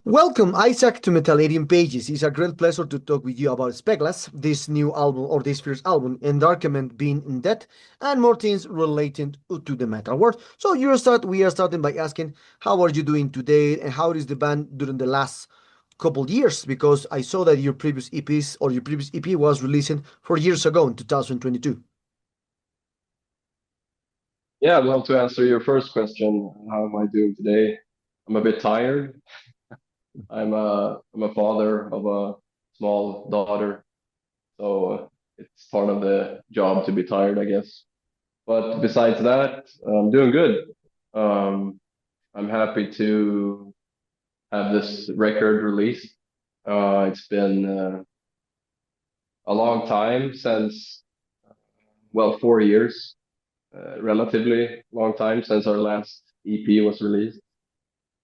Welcome, Isak, to METALLERIUM Pages. It's a great pleasure to talk with you about Speglas, this new album or this first album, Endarkment being in debt, and more things related to the metal world. So we are starting by asking, how are you doing today, and how is the band during the last couple years? Because I saw that your previous EPs or your previous EP was released 4 years ago in 2022. Yeah, well, to answer your first question, how am I doing today? I'm a bit tired. I'm a father of a small daughter, so it's part of the job to be tired, I guess. But besides that, I'm doing good. Um, I'm happy to have this record released. It's been a long time since, well, 4 years, relatively long time since our last EP was released.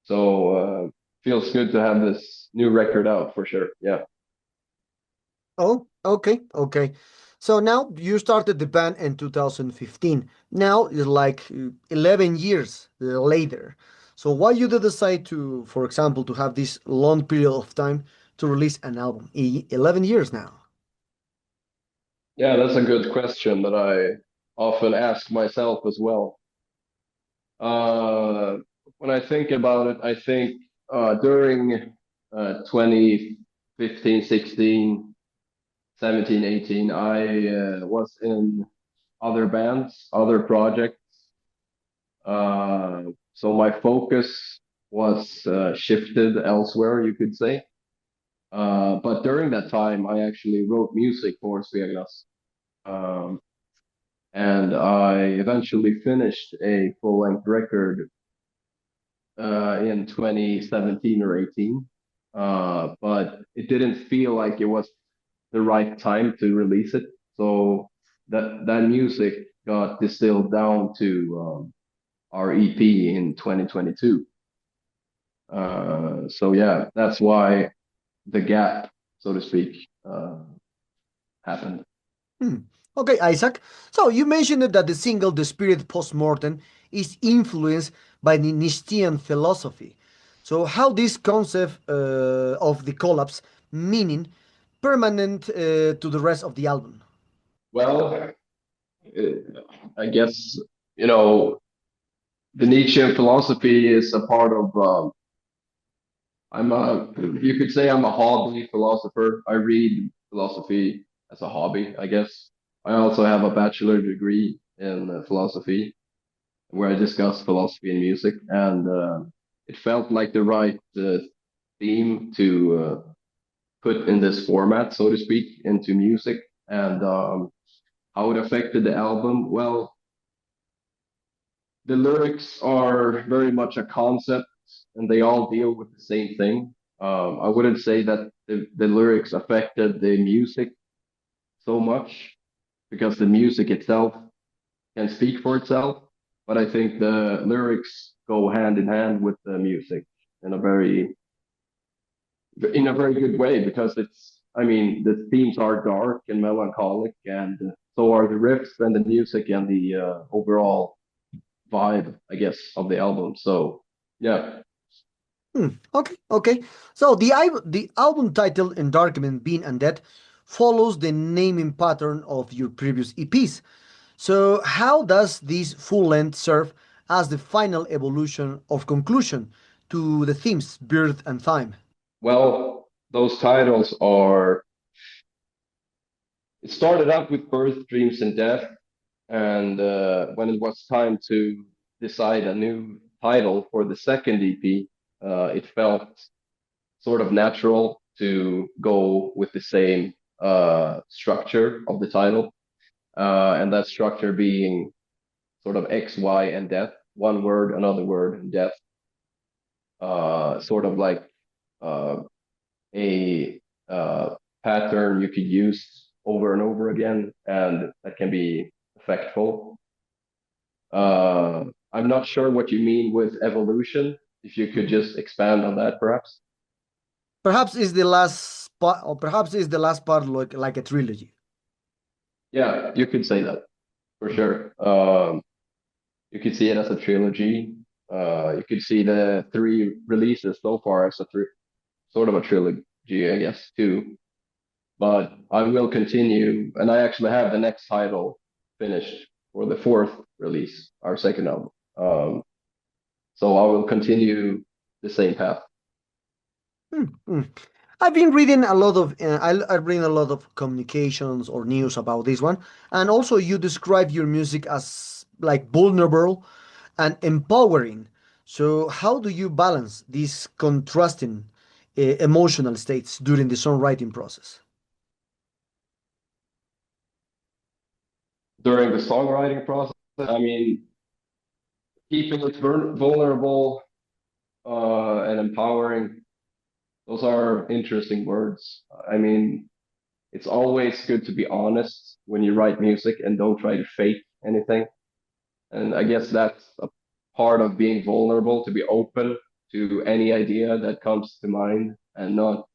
So feels good to have this new record out for sure. Yeah. Oh, okay, okay. So now you started the band in 2015. Now it's like 11 years later. So why you did decide to, for example, to have this long period of time to release an album? 11 years now. Yeah, that's a good question that I often ask myself as well. Uh, when I think about it, I think during 2015, 16, 17, 18, I was in other bands, other projects. So my focus was shifted elsewhere, you could say. But during that time, I actually wrote music for Speglas. Um, and I eventually finished a full-length record in 2017 or 18. But it didn't feel like it was the right time to release it. So that music got distilled down to our EP in 2022. So yeah, that's why the gap, so to speak, happened. Hmm. Okay, Isaac. So you mentioned that the single "The Spirit Postmortem" is influenced by the Nietzschean philosophy. So how this concept of the collapse meaning permanent to the rest of the album? Well, I guess, you know, the Nietzschean philosophy is a part of, you could say I'm a hobby philosopher. I read philosophy as a hobby, I guess. I also have a bachelor degree in philosophy where I discuss philosophy and music, and it felt like the right theme to put in this format, so to speak, into music. And how it affected the album. Well, the lyrics are very much a concept and they all deal with the same thing. I wouldn't say that the lyrics affected the music so much because the music itself can speak for itself, but I think the lyrics go hand in hand with the music in a very good way because I mean, the themes are dark and melancholic, and so are the riffs and the music and the overall vibe, I guess, of the album. So yeah, Okay, okay. So the album title "Endarkment Being Undead" follows the naming pattern of your previous EPs. So how does this full length serve as the final evolution or conclusion to the themes Birth and Time? well, those titles are. It started out with birth, dreams, and death, and when it was time to decide a new title for the second EP, it felt sort of natural to go with the same structure of the title, and that structure being sort of X, Y, and death. One word, another word, and death. Sort of like uh, a pattern you could use over and over again, and that can be effectful. Uh, I'm not sure what you mean with evolution. If you could just expand on that, perhaps. Perhaps is the last part, or perhaps is the last part like a trilogy. Yeah, you could say that for Mm. sure. You could see it as a trilogy. You could see the three releases so far as sort of a trilogy, I guess, too. But I will continue, and I actually have the next title finished for the fourth release, our second album. So I will continue the same path. I've been reading a lot of I've read a lot of communications or news about this one, and also you describe your music as like vulnerable and empowering. So how do you balance these contrasting emotional states during the songwriting process? During the songwriting process, I mean, keeping it vulnerable and empowering, those are interesting words. I mean, it's always good to be honest when you write music and don't try to fake anything. And I guess that's a part of being vulnerable, to be open to any idea that comes to mind and not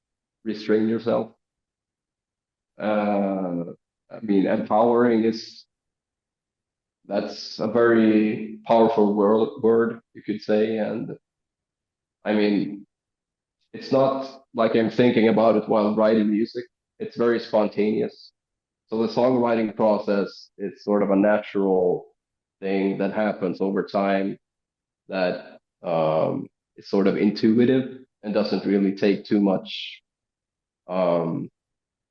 restrain yourself. Uh, I mean, empowering is that's a very powerful word, you could say. And I mean, it's not like I'm thinking about it while writing music. It's very spontaneous. So the songwriting process is sort of a natural thing that happens over time that is sort of intuitive and doesn't really take too much um,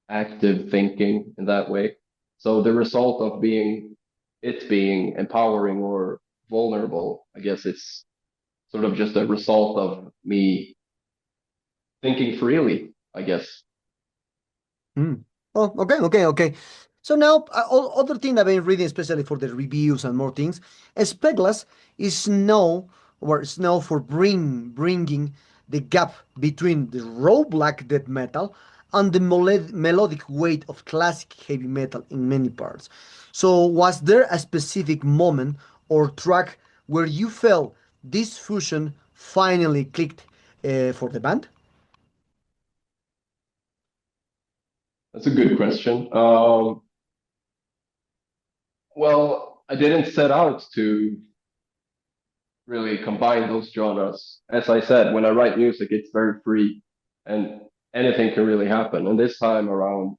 active thinking in that way. So the result of being empowering or vulnerable, I guess it's sort of just a result of me thinking freely, I guess. Mm. Oh, okay. So now, other thing I've been reading, especially for the reviews and more things, Speglas is known or is known for bringing the gap between the raw black death metal and the melodic weight of classic heavy metal in many parts. So, was there a specific moment or track where you felt this fusion finally clicked for the band? That's a good question. Well, I didn't set out to really combine those genres. As I said, when I write music, it's very free and anything can really happen. And this time around,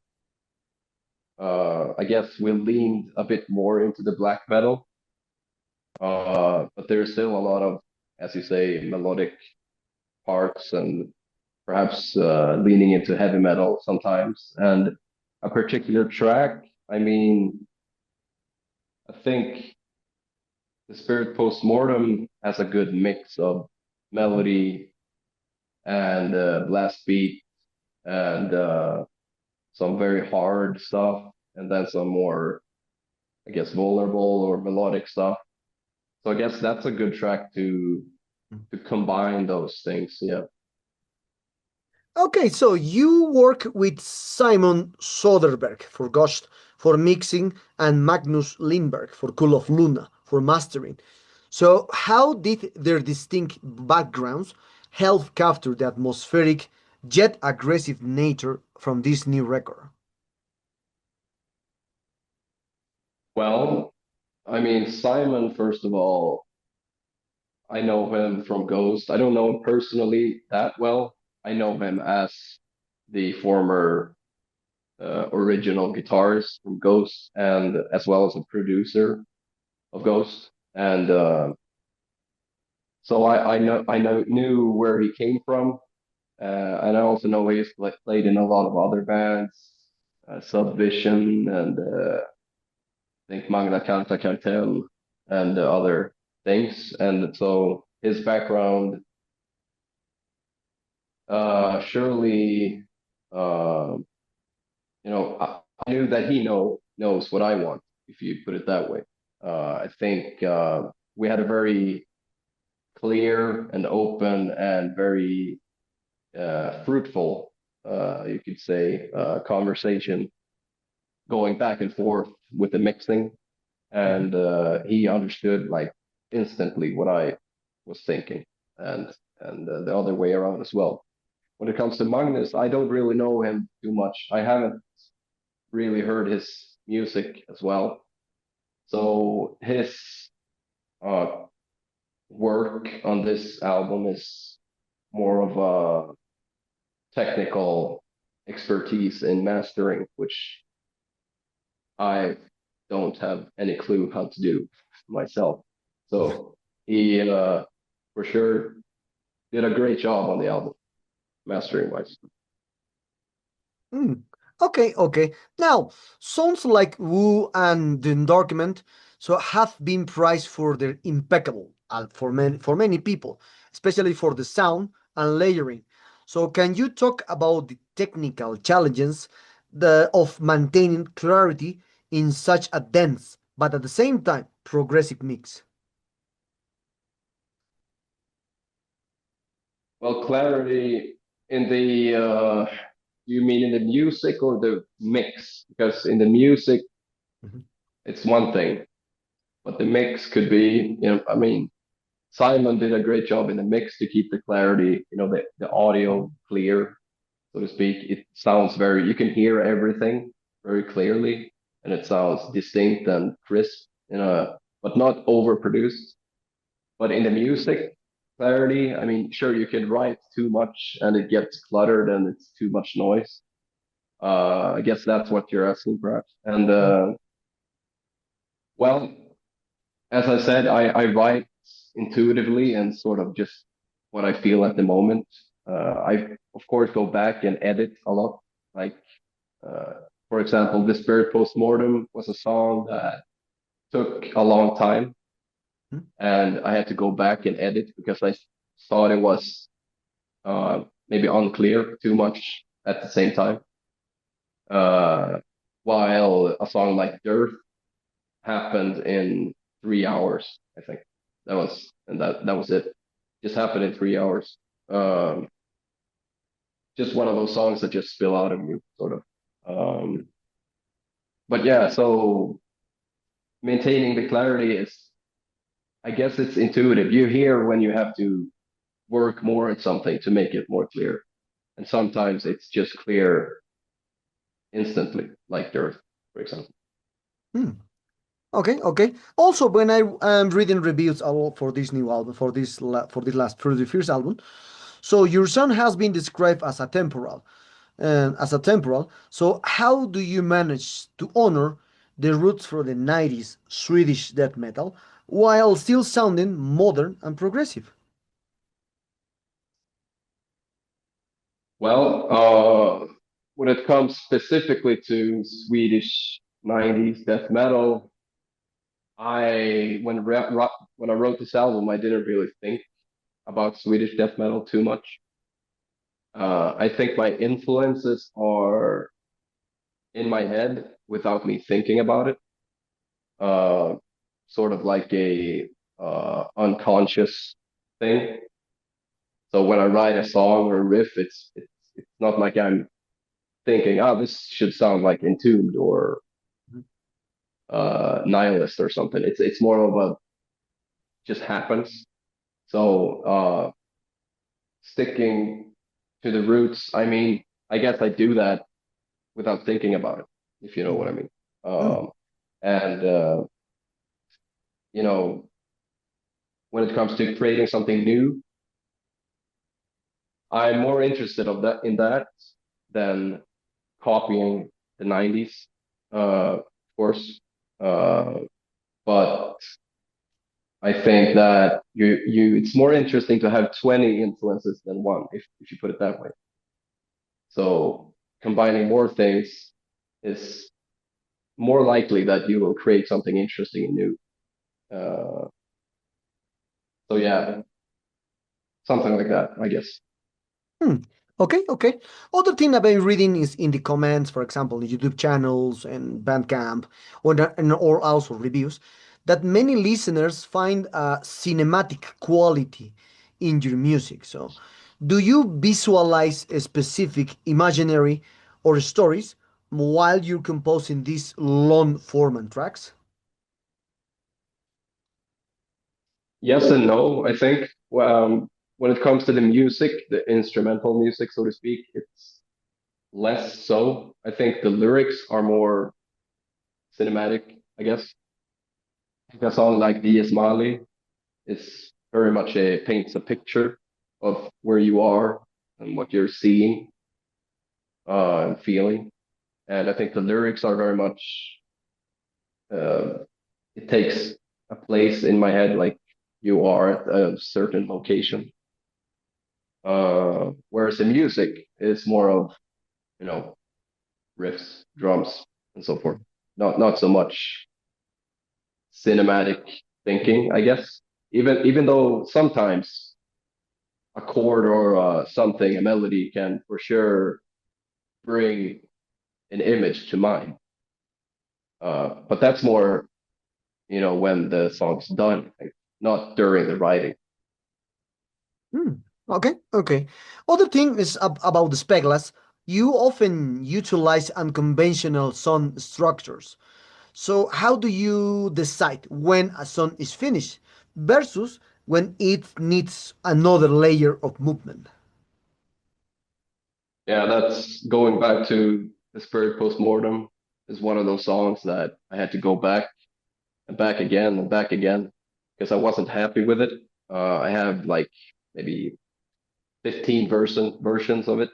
I guess we leaned a bit more into the black metal, but there's still a lot of, as you say, melodic parts and perhaps leaning into heavy metal sometimes. And a particular track, I mean, I think the Spirit Postmortem has a good mix of melody and blast beat and some very hard stuff, and then some more, I guess, vulnerable or melodic stuff. So I guess that's a good track to combine those things. Yeah. Okay, so you work with Simon Soderbergh for Ghost for mixing and Magnus Lindberg for Cool of Luna for mastering. So, how did their distinct backgrounds help capture the atmospheric yet aggressive nature from this new record? Well, I mean, Simon, first of all, I know him from Ghost. I don't know him personally that well. I know him as the former original guitarist from Ghost and as well as a producer of Ghost. And so I knew where he came from, and I also know he's played in a lot of other bands, Subvision and I think Magna Carta Cartel and other things. And so his background surely, uh, I knew that he knows what I want, if you put it that way. I think we had a very clear and open and very fruitful, you could say, conversation going back and forth with the mixing, and he understood like instantly what I was thinking, and the other way around as well. When it comes to Magnus, I don't really know him too much. I haven't really heard his music as well. So his uh, work on this album is more of technical expertise in mastering, which I don't have any clue how to do myself. So he, for sure, did a great job on the album, mastering wise. Mm. Okay, okay. Now, songs like Woo and The Document so have been prized for their impeccable for many people, especially for the sound and layering. So, can you talk about the technical challenges of maintaining clarity in such a dense but at the same time progressive mix? Well, clarity in the, you mean in the music or the mix? Because in the music, Mhm. it's one thing, but the mix could be, I mean, Simon did a great job in the mix to keep the clarity, the audio clear, so to speak. It sounds you can hear everything very clearly, and it sounds distinct and crisp, but not overproduced. But in the music, clarity, I mean, sure, you can write too much and it gets cluttered and it's too much noise. I guess that's what you're asking, perhaps. And well, as I said, I write intuitively and sort of just what I feel at the moment. I, of course, go back and edit a lot. Like, uh, for example, The Spirit Postmortem was a song that took a long time, Mhm. and I had to go back and edit because I thought it was maybe unclear too much at the same time. Uh, while a song like Dirt happened in 3 hours, I think that was it. Just happened in 3 hours. Um, just one of those songs that just spill out of you, sort of. Um, but yeah, so maintaining the clarity is, I guess it's intuitive. You hear when you have to work more at something to make it more clear, and sometimes it's just clear instantly, like Dirt, for example. Hmm. Okay, okay. Also, when I am reading reviews for this new album, for the first album, so your song has been described as a temporal. So how do you manage to honor the roots for the 90s Swedish death metal while still sounding modern and progressive? Well, when it comes specifically to Swedish 90s death metal, when I wrote this album, I didn't really think about Swedish death metal too much. I think my influences are in my head without me thinking about it. Uh, Sort of like a unconscious thing. So when I write a song or a riff, it's not like I'm thinking, oh, this should sound like Entombed or Nihilist or something. It's more of a just happens. So sticking to the roots, I mean, I guess I do that without thinking about it, if you know what I mean. Mm, And you know, when it comes to creating something new, I'm more interested in that than copying the 90s, of course. Uh, but I think that it's more interesting to have 20 influences than one, if you put it that way. So combining more things is more likely that you will create something interesting and new. Uh, so yeah, something like that, I guess. hmm. Okay, okay. Other thing I've been reading is in the comments, for example, in YouTube channels and Bandcamp, or also reviews, that many listeners find a cinematic quality in your music. So, do you visualize a specific imaginary or stories while you're composing these long format tracks? Yes and no, I think. When it comes to the music, the instrumental music, so to speak, it's less so. I think the lyrics are more cinematic, I guess. Like a song like D.S. Mali is very much paints a picture of where you are and what you're seeing. and feeling. And I think the lyrics are very much, uh, it takes a place in my head, like you are at a certain location. Whereas the music is more of, you know, riffs, drums, and so forth. Not so much cinematic thinking, I guess. Even though sometimes a chord or something, a melody can for sure bring an image to mind. But that's more, you know, when the song's done, like, not during the writing. Hmm. Okay, okay. Other thing is about the Speglas. You often utilize unconventional song structures. So how do you decide when a song is finished versus when it needs another layer of movement? Yeah, that's going back to the Spirit Postmortem is one of those songs that I had to go back and back again and back again because I wasn't happy with it. I have like maybe 15 versions of it.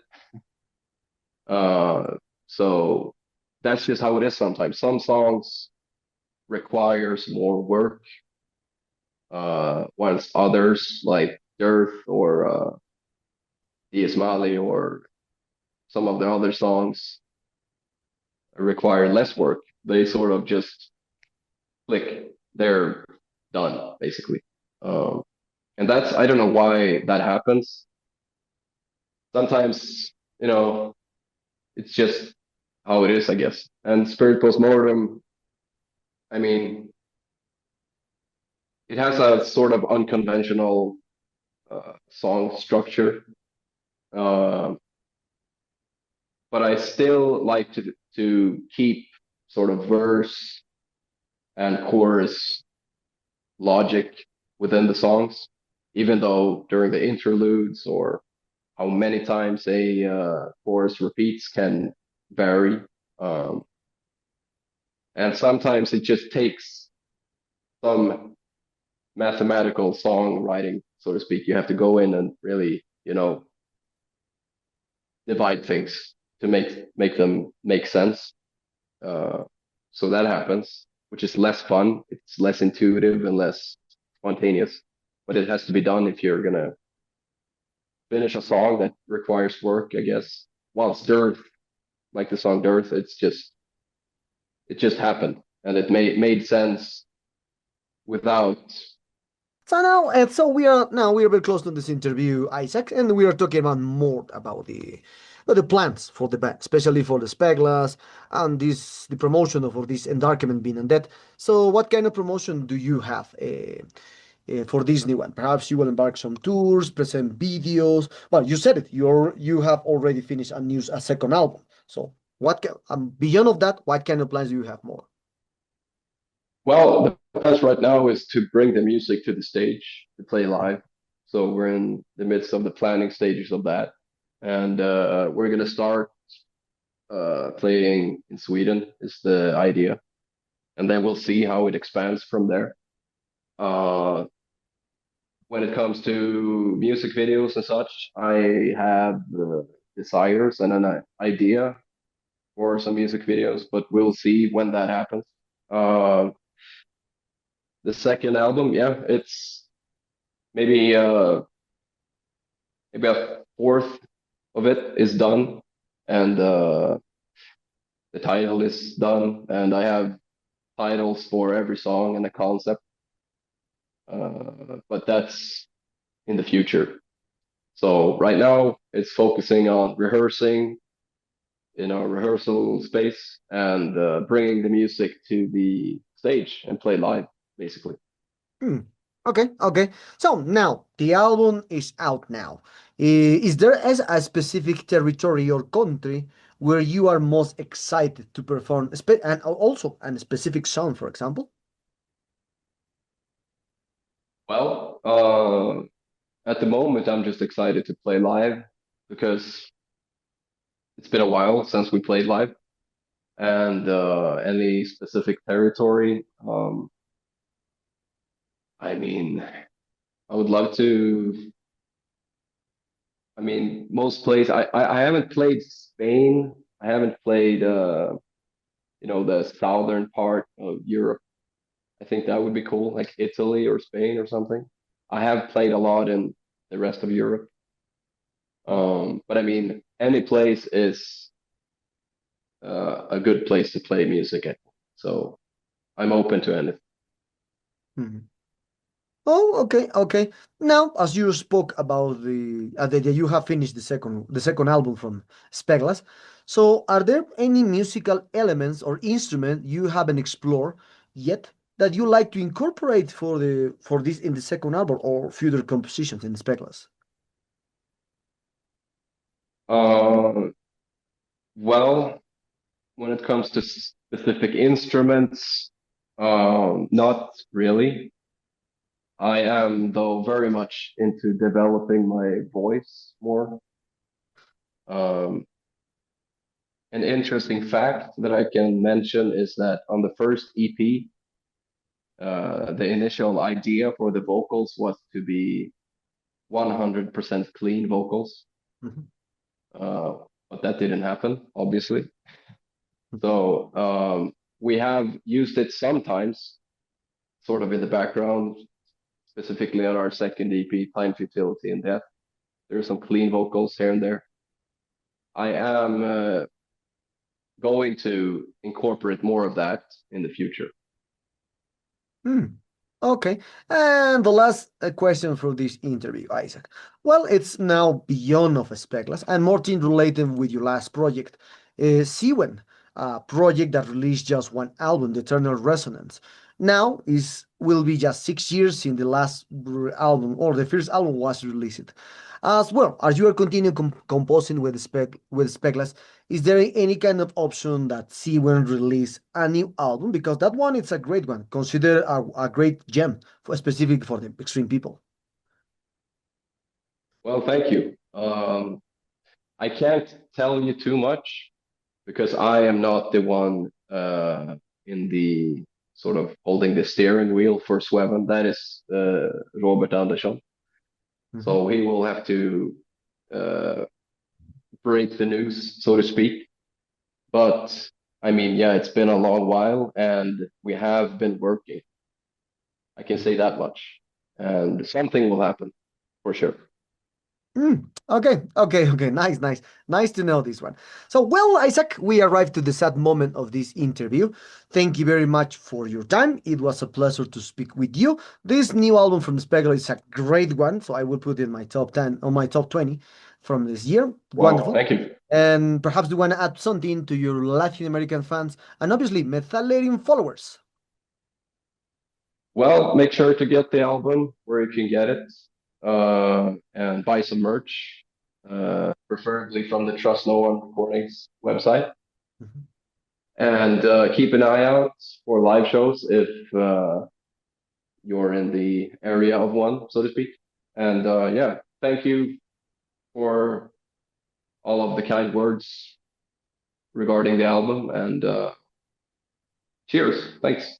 Uh, so that's just how it is sometimes. Some songs requires more work, whilst others like Dearth or Diaz Mali or some of the other songs require less work. They sort of just click, they're done basically. Um, and that's, I don't know why that happens. Sometimes, you know, it's just how it is, I guess. And Spirit Postmortem, I mean, it has a sort of unconventional song structure, uh, but I still like to keep sort of verse and chorus logic within the songs, even though during the interludes or how many times a chorus repeats can vary. Um, and sometimes it just takes some mathematical songwriting, so to speak. You have to go in and really, you know, divide things to make them make sense. Uh, so that happens, which is less fun. It's less intuitive and less spontaneous, but it has to be done if you're gonna finish a song that requires work, I guess. Whilst Dearth, like the song Dearth, it just happened and it made sense without. So now, we are very close to this interview, Isaac, and we are talking about more about the plans for the band, especially for the Speglas and the promotion of for this endarkment being and that. So, what kind of promotion do you have for this new one? Perhaps you will embark some tours, present videos. Well, you said it. You have already finished a second album. So, beyond of that, what kind of plans do you have more? Well, the plans right now is to bring the music to the stage to play live. So we're in the midst of the planning stages of that, and we're gonna start playing in Sweden is the idea, and then we'll see how it expands from there. Uh, when it comes to music videos and such, I have desires and an idea for some music videos, but we'll see when that happens. Uh, the second album, yeah, it's maybe maybe a fourth of it is done, and the title is done, and I have titles for every song and a concept. But that's in the future. So right now it's focusing on rehearsing in our rehearsal space and bringing the music to the stage and play live, basically. Hmm. Okay, okay. So now the album is out now. Is there as a specific territory or country where you are most excited to perform, and also a specific song, for example? Well, at the moment, I'm just excited to play live because it's been a while since we played live, and any specific territory. I mean, I would love to I mean, most plays. I haven't played Spain. I haven't played the southern part of Europe. I think that would be cool, like Italy or Spain or something. I have played a lot in the rest of Europe. But I mean, any place is a good place to play music at. So I'm open to anything. Mhm. Oh, okay, okay. Now, as you spoke about that you have finished the second album from Speglas, so are there any musical elements or instrument you haven't explored yet that you like to incorporate for this in the second album or future compositions in Speglas? Uh, well, when it comes to specific instruments, not really. I am, though, very much into developing my voice more. Um, an interesting fact that I can mention is that on the first EP, the initial idea for the vocals was to be 100% clean vocals, Mhm. uh, but that didn't happen, obviously. So we have used it sometimes, sort of in the background, specifically on our second EP, Time, Futility, and Death. There are some clean vocals here and there. I am going to incorporate more of that in the future. Hmm. Okay. And the last question for this interview, Isaac. Well, it's now beyond of Speglas and more thing related with your last project, Siwen, a project that released just one album, The Eternal Resonance. Now is will be just 6 years since the last album or the first album was released. As well, as you are continuing composing with Speglas, is there any kind of option that see when release a new album? Because that one it's a great one, consider a great gem for specific for the extreme people. Well, thank you. I can't tell you too much because I am not the one in the sort of holding the steering wheel for Sweven. That is Robert Andersson. Mhm. So he will have to uh, break the news, so to speak. But I mean, yeah, it's been a long while and we have been working. I can say that much. And something will happen for sure. Okay, okay, okay. Nice, nice, nice to know this one. So, well, Isaac, we arrived to the sad moment of this interview. Thank you very much for your time. It was a pleasure to speak with you. This new album from Spegel is a great one, so I will put it in my top 10 or my top 20 from this year. Well, Wonderful. thank you. And perhaps you want to add something to your Latin American fans and obviously Metallerium followers. Well, make sure to get the album where you can get it and buy some merch, preferably from the Trust No One Recordings website. Mhm. And keep an eye out for live shows if you're in the area of one, so to speak. And yeah, thank you for all of the kind words regarding the album. And cheers. Thanks.